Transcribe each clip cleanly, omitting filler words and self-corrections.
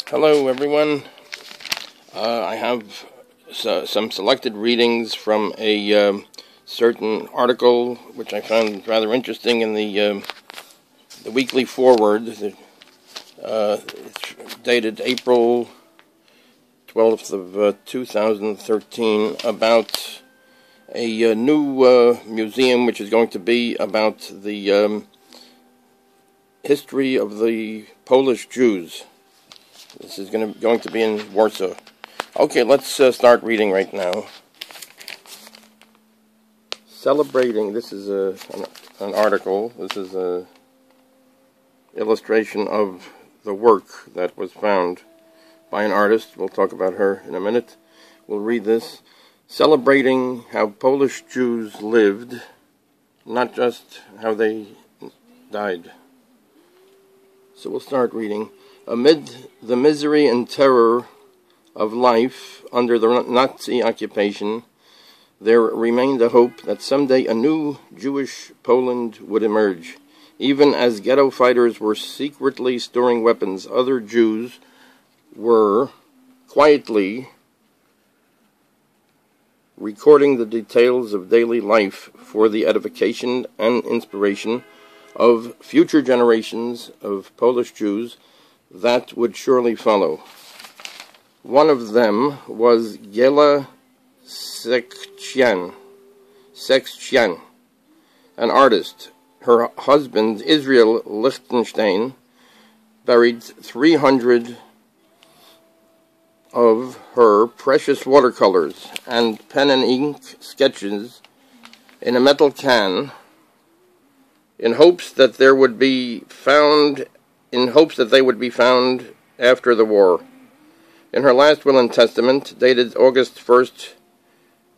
Hello everyone. I have some selected readings from a certain article which I found rather interesting in the weekly forward. It's dated April 12th of 2013 about a new museum which is going to be about the history of the Polish Jews. This is going to be in Warsaw. Okay, let's start reading right now. Celebrating, this is an article. This is an illustration of the work that was found by an artist. We'll talk about her in a minute. We'll read this. Celebrating how Polish Jews lived, not just how they died. So we'll start reading. Amid the misery and terror of life under the Nazi occupation, there remained a hope that someday a new Jewish Poland would emerge. Even as ghetto fighters were secretly storing weapons, other Jews were quietly recording the details of daily life for the edification and inspiration of future generations of Polish Jews that would surely follow. One of them was Gela Sekchian, an artist. Her husband, Israel Lichtenstein, buried 300 of her precious watercolors and pen and ink sketches in a metal can in hopes that they would be found after the war. In her last will and testament, dated August 1st,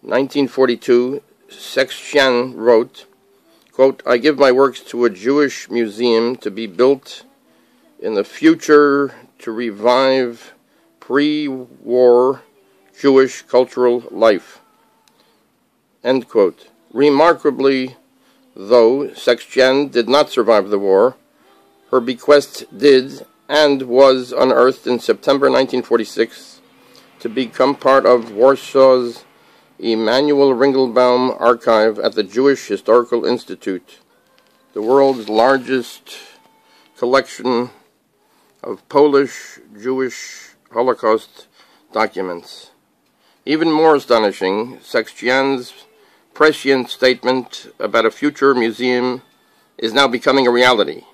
1942, Sekchian wrote, quote, "I give my works to a Jewish museum to be built in the future to revive pre-war Jewish cultural life." End quote. Remarkably, though Sekchian did not survive the war, her bequest did and was unearthed in September 1946 to become part of Warsaw's Emanuel Ringelbaum archive at the Jewish Historical Institute, the world's largest collection of Polish Jewish Holocaust documents. Even more astonishing, Sekchian's prescient statement about a future museum is now becoming a reality.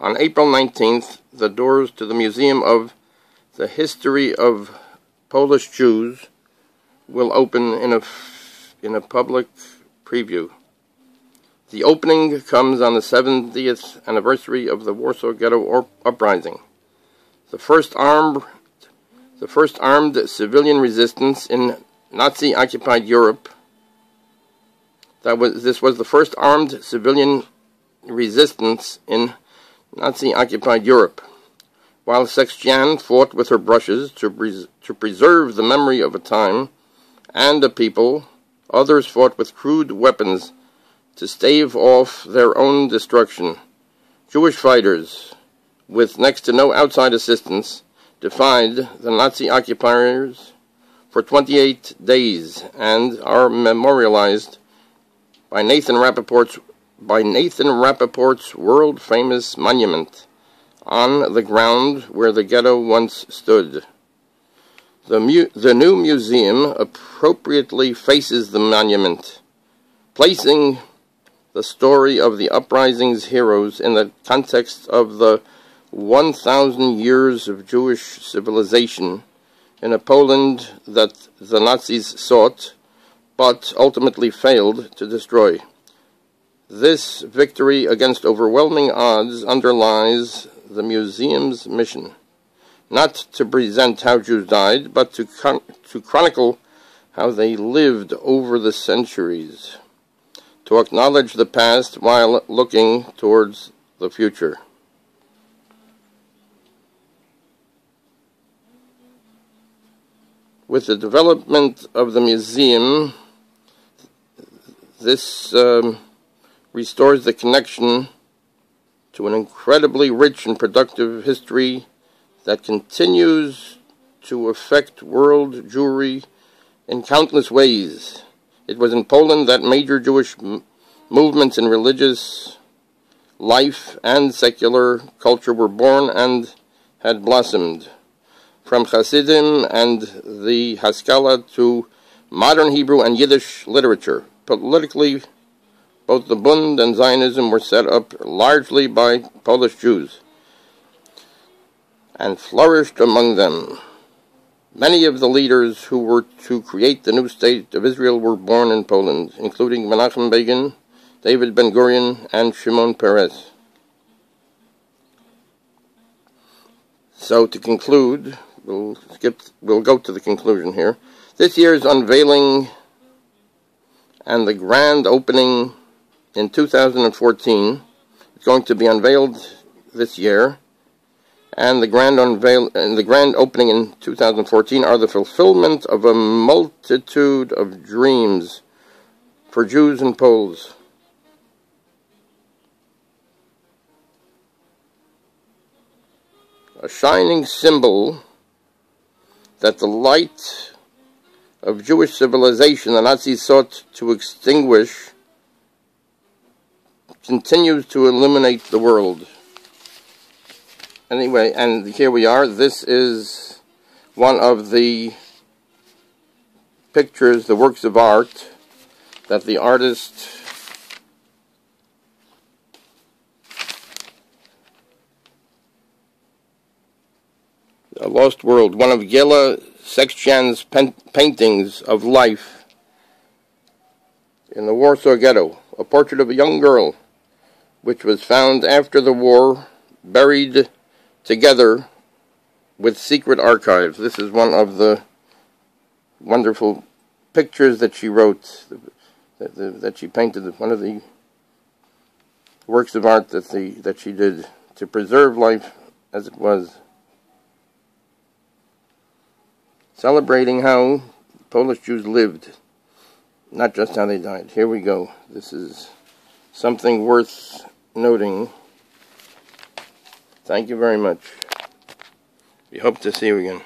On April 19th, the doors to the Museum of the History of Polish Jews will open in a public preview. The opening comes on the 70th anniversary of the Warsaw Ghetto Uprising, the first armed civilian resistance in Nazi-occupied Europe. This was the first armed civilian resistance in Nazi-occupied Europe. While Sekchian fought with her brushes to preserve the memory of a time and a people, others fought with crude weapons to stave off their own destruction. Jewish fighters, with next to no outside assistance, defied the Nazi occupiers for 28 days and are memorialized by Nathan Rappaport's world-famous monument on the ground where the ghetto once stood. The new museum appropriately faces the monument, placing the story of the uprising's heroes in the context of the 1,000 years of Jewish civilization in a Poland that the Nazis sought, but ultimately failed to destroy. This victory against overwhelming odds underlies the museum's mission, not to present how Jews died, but to chronicle how they lived over the centuries, to acknowledge the past while looking towards the future. With the development of the museum, this restores the connection to an incredibly rich and productive history that continues to affect world Jewry in countless ways. It was in Poland that major Jewish movements in religious life and secular culture were born and had blossomed. From Hasidim and the Haskalah to modern Hebrew and Yiddish literature. Politically, both the Bund and Zionism were set up largely by Polish Jews and flourished among them. Many of the leaders who were to create the new state of Israel were born in Poland, including Menachem Begin, David Ben-Gurion, and Shimon Peres. So to conclude, we'll go to the conclusion here. This year's unveiling and the grand opening in 2014 is going to be unveiled this year, and the grand opening in 2014 are the fulfillment of a multitude of dreams for Jews and Poles. A shining symbol that the light of Jewish civilization the Nazis sought to extinguish continues to illuminate the world. Anyway, and here we are. This is one of the pictures, the works of art, that the artist A Lost World, one of Gela Sextian's paintings of life in the Warsaw Ghetto, a portrait of a young girl, which was found after the war, buried together with secret archives. This is one of the wonderful pictures that she wrote, that she painted, one of the works of art that she did to preserve life as it was, celebrating how Polish Jews lived, not just how they died. Here we go. This is something worth noting. Thank you very much. We hope to see you again.